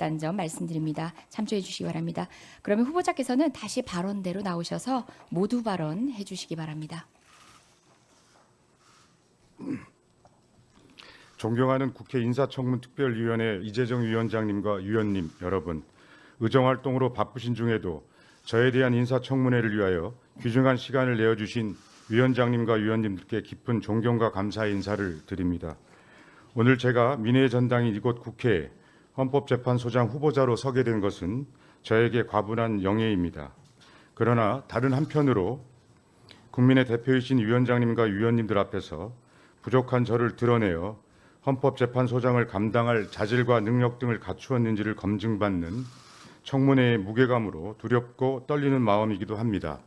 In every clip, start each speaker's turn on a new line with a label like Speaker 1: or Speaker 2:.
Speaker 1: 있다는 점 말씀드립니다. 참조해 주시기 바랍니다. 그러면 후보자께서는 다시 발언대로 나오셔서 모두 발언해 주시기 바랍니다.
Speaker 2: 존경하는 국회 인사청문특별위원회 이재정 위원장님과 위원님 여러분, 의정활동으로 바쁘신 중에도 저에 대한 인사청문회를 위하여 귀중한 시간을 내어주신 위원장님과 위원님들께 깊은 존경과 감사의 인사를 드립니다. 오늘 제가 민의의 전당인 이곳 국회에 헌법재판소장 후보자로 서게 된 것은 저에게 과분한 영예입니다. 그러나 다른 한편으로 국민의 대표이신 위원장님과 위원님들 앞에서 부족한 저를 드러내어 헌법재판소장을 감당할 자질과 능력 등을 갖추었는지를 검증받는 청문회의 무게감으로 두렵고 떨리는 마음이기도 합니다.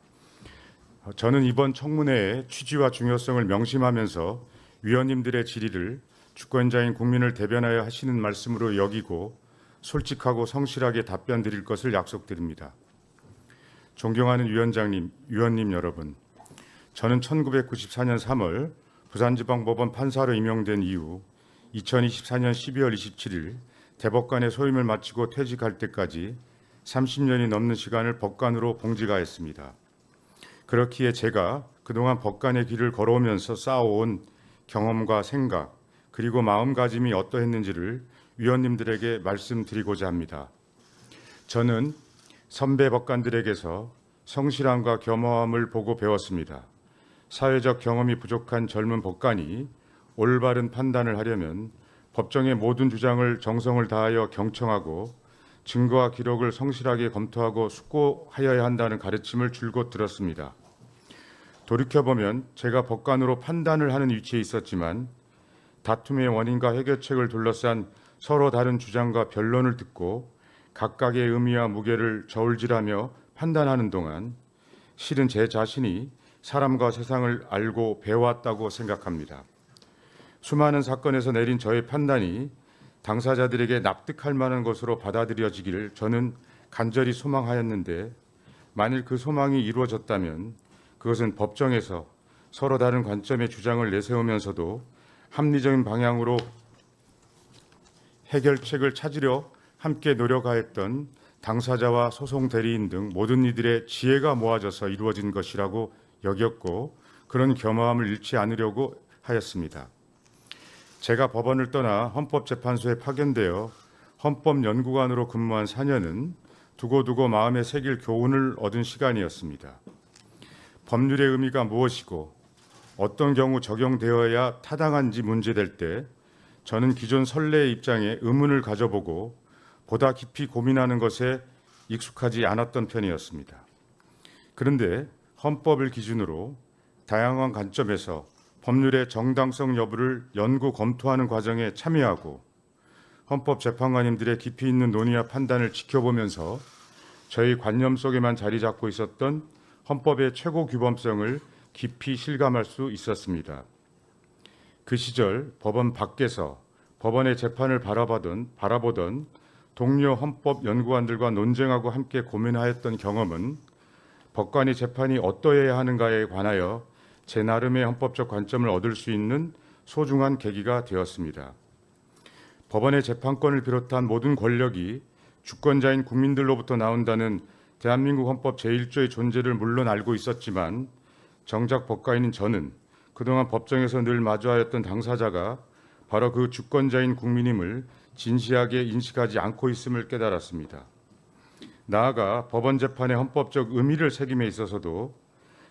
Speaker 2: 저는 이번 청문회의 취지와 중요성을 명심하면서 위원님들의 질의를 주권자인 국민을 대변하여 하시는 말씀으로 여기고 솔직하고 성실하게 답변 드릴 것을 약속드립니다. 존경하는 위원장님, 위원님 여러분, 저는 1994년 3월 부산지방법원 판사로 임명된 이후 2024년 12월 27일 대법관의 소임을 마치고 퇴직할 때까지 30년이 넘는 시간을 법관으로 봉직하였습니다. 그렇기에 제가 그동안 법관의 길을 걸어오면서 쌓아온 경험과 생각 그리고 마음가짐이 어떠했는지를 위원님들에게 말씀드리고자 합니다. 저는 선배 법관들에게서 성실함과 겸허함을 보고 배웠습니다. 사회적 경험이 부족한 젊은 법관이 올바른 판단을 하려면 법정의 모든 주장을 정성을 다하여 경청하고 증거와 기록을 성실하게 검토하고 숙고하여야 한다는 가르침을 줄곧 들었습니다. 돌이켜보면 제가 법관으로 판단을 하는 위치에 있었지만 다툼의 원인과 해결책을 둘러싼 서로 다른 주장과 변론을 듣고 각각의 의미와 무게를 저울질하며 판단하는 동안 실은 제 자신이 사람과 세상을 알고 배워왔다고 생각합니다. 수많은 사건에서 내린 저의 판단이 당사자들에게 납득할 만한 것으로 받아들여지기를 저는 간절히 소망하였는데 만일 그 소망이 이루어졌다면 그것은 법정에서 서로 다른 관점의 주장을 내세우면서도 합리적인 방향으로 해결책을 찾으려 함께 노력하였던 당사자와 소송 대리인 등 모든 이들의 지혜가 모아져서 이루어진 것이라고 여겼고 그런 겸허함을 잃지 않으려고 하였습니다. 제가 법원을 떠나 헌법재판소에 파견되어 헌법연구관으로 근무한 4년은 두고두고 마음에 새길 교훈을 얻은 시간이었습니다. 법률의 의미가 무엇이고 어떤 경우 적용되어야 타당한지 문제될 때 저는 기존 선례의 입장에 의문을 가져보고 보다 깊이 고민하는 것에 익숙하지 않았던 편이었습니다. 그런데 헌법을 기준으로 다양한 관점에서 법률의 정당성 여부를 연구 검토하는 과정에 참여하고 헌법재판관님들의 깊이 있는 논의와 판단을 지켜보면서 저희 관념 속에만 자리 잡고 있었던 헌법의 최고 규범성을 깊이 실감할 수 있었습니다. 그 시절 법원 밖에서 법원의 재판을 바라보던 동료 헌법 연구관들과 논쟁하고 함께 고민하였던 경험은 법관의 재판이 어떠해야 하는가에 관하여 제 나름의 헌법적 관점을 얻을 수 있는 소중한 계기가 되었습니다. 법원의 재판권을 비롯한 모든 권력이 주권자인 국민들로부터 나온다는 대한민국 헌법 제1조의 존재를 물론 알고 있었지만 정작 법관인 저는 그동안 법정에서 늘 마주하였던 당사자가 바로 그 주권자인 국민임을 진시하게 인식하지 않고 있음을 깨달았습니다. 나아가 법원 재판의 헌법적 의미를 새김에 있어서도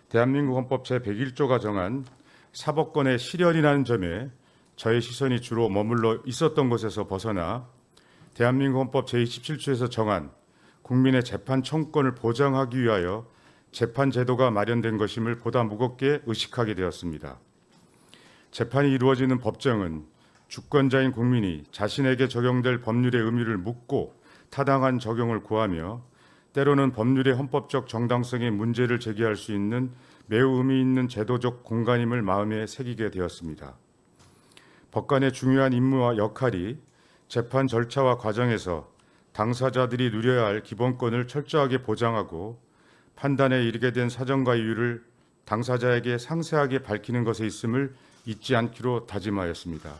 Speaker 2: 대한민국 헌법 제101조가 정한 사법권의 실현이라는 점에 저의 시선이 주로 머물러 있었던 것에서 벗어나 대한민국 헌법 제27조에서 정한 국민의 재판 청구권을 보장하기 위하여 재판 제도가 마련된 것임을 보다 무겁게 의식하게 되었습니다. 재판이 이루어지는 법정은 주권자인 국민이 자신에게 적용될 법률의 의미를 묻고 타당한 적용을 구하며 때로는 법률의 헌법적 정당성에 문제를 제기할 수 있는 매우 의미 있는 제도적 공간임을 마음에 새기게 되었습니다. 법관의 중요한 임무와 역할이 재판 절차와 과정에서 당사자들이 누려야 할 기본권을 철저하게 보장하고 판단에 이르게 된 사정과 이유를 당사자에게 상세하게 밝히는 것에 있음을 잊지 않기로 다짐하였습니다.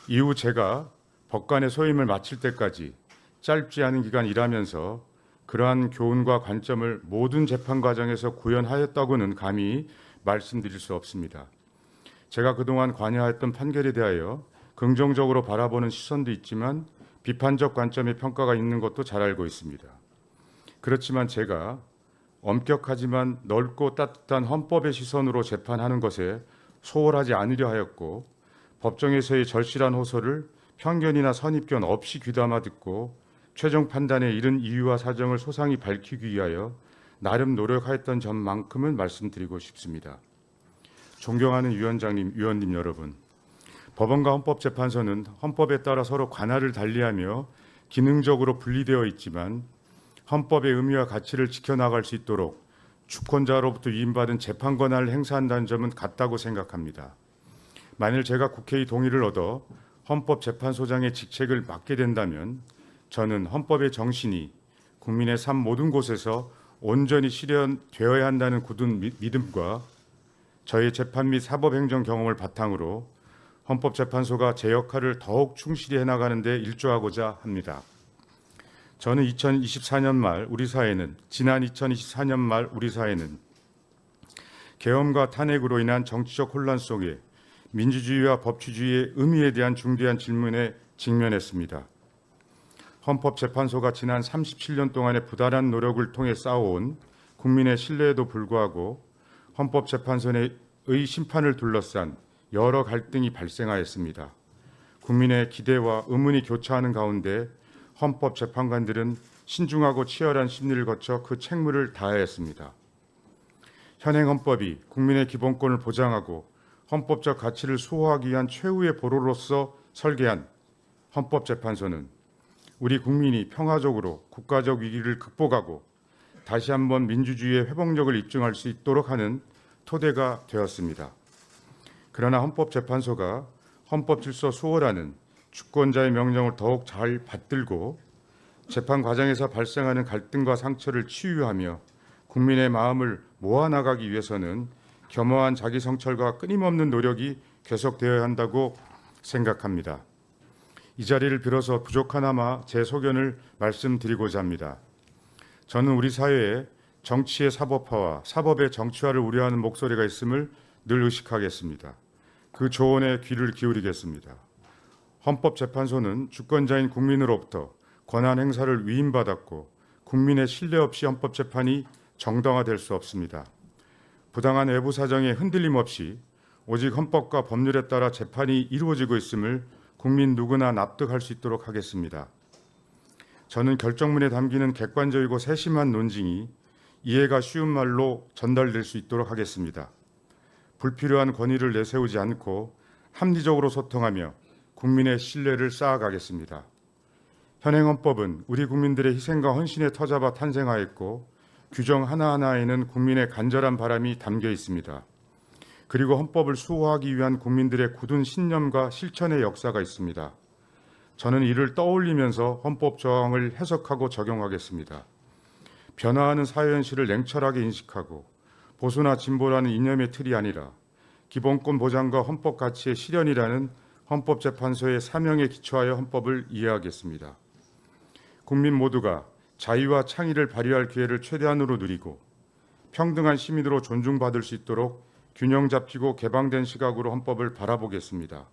Speaker 2: 이후 제가 법관의 소임을 마칠 때까지 짧지 않은 기간 일하면서 그러한 교훈과 관점을 모든 재판 과정에서 구현하였다고는 감히 말씀드릴 수 없습니다. 제가 그동안 관여했던 판결에 대하여 긍정적으로 바라보는 시선도 있지만 비판적 관점의 평가가 있는 것도 잘 알고 있습니다. 그렇지만 제가 엄격하지만 넓고 따뜻한 헌법의 시선으로 재판하는 것에 소홀하지 않으려 하였고, 법정에서의 절실한 호소를 편견이나 선입견 없이 귀담아 듣고 최종 판단에 이른 이유와 사정을 소상히 밝히기 위하여 나름 노력하였던 점만큼은 말씀드리고 싶습니다. 존경하는 위원장님, 위원님 여러분, 법원과 헌법재판소는 헌법에 따라 서로 관할을 달리하며 기능적으로 분리되어 있지만 헌법의 의미와 가치를 지켜나갈 수 있도록 주권자로부터 위임받은 재판 권한을 행사한다는 점은 같다고 생각합니다. 만일 제가 국회의 동의를 얻어 헌법재판소장의 직책을 맡게 된다면 저는 헌법의 정신이 국민의 삶 모든 곳에서 온전히 실현되어야 한다는 굳은 믿음과 저의 재판 및 사법행정 경험을 바탕으로 헌법재판소가 제 역할을 더욱 충실히 해나가는 데 일조하고자 합니다. 저는 2024년 말 우리 사회는 계엄과 탄핵으로 인한 정치적 혼란 속에 민주주의와 법치주의의 의미에 대한 중대한 질문에 직면했습니다. 헌법재판소가 지난 37년 동안의 부단한 노력을 통해 쌓아온 국민의 신뢰에도 불구하고 헌법재판소의 심판을 둘러싼 여러 갈등이 발생하였습니다. 국민의 기대와 의문이 교차하는 가운데 헌법재판관들은 신중하고 치열한 심리를 거쳐 그 책무를 다하였습니다. 현행 헌법이 국민의 기본권을 보장하고 헌법적 가치를 수호하기 위한 최후의 보루로서 설계한 헌법재판소는 우리 국민이 평화적으로 국가적 위기를 극복하고 다시 한번 민주주의의 회복력을 입증할 수 있도록 하는 토대가 되었습니다. 그러나 헌법재판소가 헌법질서 수호라는 주권자의 명령을 더욱 잘 받들고 재판 과정에서 발생하는 갈등과 상처를 치유하며 국민의 마음을 모아나가기 위해서는 겸허한 자기 성찰과 끊임없는 노력이 계속되어야 한다고 생각합니다. 이 자리를 빌어서 부족하나마 제 소견을 말씀드리고자 합니다. 저는 우리 사회에 정치의 사법화와 사법의 정치화를 우려하는 목소리가 있음을 늘 의식하겠습니다. 그 조언에 귀를 기울이겠습니다. 헌법재판소는 주권자인 국민으로부터 권한 행사를 위임받았고 국민의 신뢰 없이 헌법재판이 정당화될 수 없습니다. 부당한 외부 사정에 흔들림 없이 오직 헌법과 법률에 따라 재판이 이루어지고 있음을 국민 누구나 납득할 수 있도록 하겠습니다. 저는 결정문에 담기는 객관적이고 세심한 논증이 이해가 쉬운 말로 전달될 수 있도록 하겠습니다. 불필요한 권위를 내세우지 않고 합리적으로 소통하며 국민의 신뢰를 쌓아가겠습니다. 현행 헌법은 우리 국민들의 희생과 헌신의 터잡아 탄생하였고 규정 하나하나에는 국민의 간절한 바람이 담겨 있습니다. 그리고 헌법을 수호하기 위한 국민들의 굳은 신념과 실천의 역사가 있습니다. 저는 이를 떠올리면서 헌법 조항을 해석하고 적용하겠습니다. 변화하는 사회 현실을 냉철하게 인식하고 보수나 진보라는 이념의 틀이 아니라 기본권 보장과 헌법 가치의 실현이라는 헌법재판소의 사명에 기초하여 헌법을 이해하겠습니다. 국민 모두가 자유와 창의를 발휘할 기회를 최대한으로 누리고 평등한 시민으로 존중받을 수 있도록 균형 잡히고 개방된 시각으로 헌법을 바라보겠습니다.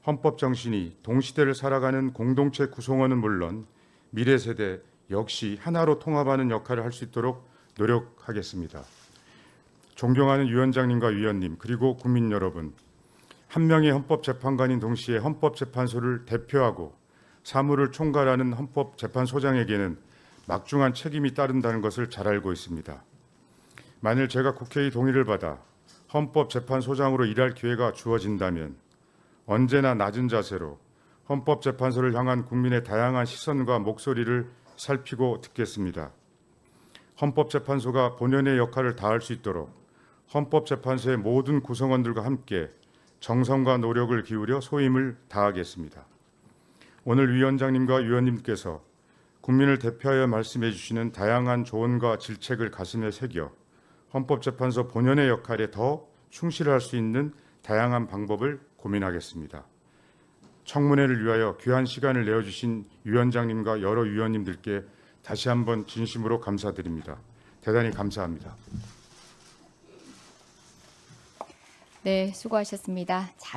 Speaker 2: 헌법 정신이 동시대를 살아가는 공동체 구성원은 물론 미래 세대 역시 하나로 통합하는 역할을 할 수 있도록 노력하겠습니다. 존경하는 위원장님과 위원님 그리고 국민 여러분, 한 명의 헌법재판관인 동시에 헌법재판소를 대표하고 사무를 총괄하는 헌법재판소장에게는 막중한 책임이 따른다는 것을 잘 알고 있습니다. 만일 제가 국회의 동의를 받아 헌법재판소장으로 일할 기회가 주어진다면 언제나 낮은 자세로 헌법재판소를 향한 국민의 다양한 시선과 목소리를 살피고 듣겠습니다. 헌법재판소가 본연의 역할을 다할 수 있도록 헌법재판소의 모든 구성원들과 함께 정성과 노력을 기울여 소임을 다하겠습니다. 오늘 위원장님과 위원님께서 국민을 대표하여 말씀해 주시는 다양한 조언과 질책을 가슴에 새겨 헌법재판소 본연의 역할에 더 충실할 수 있는 다양한 방법을 고민하겠습니다. 청문회를 위하여 귀한 시간을 내어주신 위원장님과 여러 위원님들께 다시 한번 진심으로 감사드립니다. 대단히 감사합니다.
Speaker 1: 네, 수고하셨습니다. 자리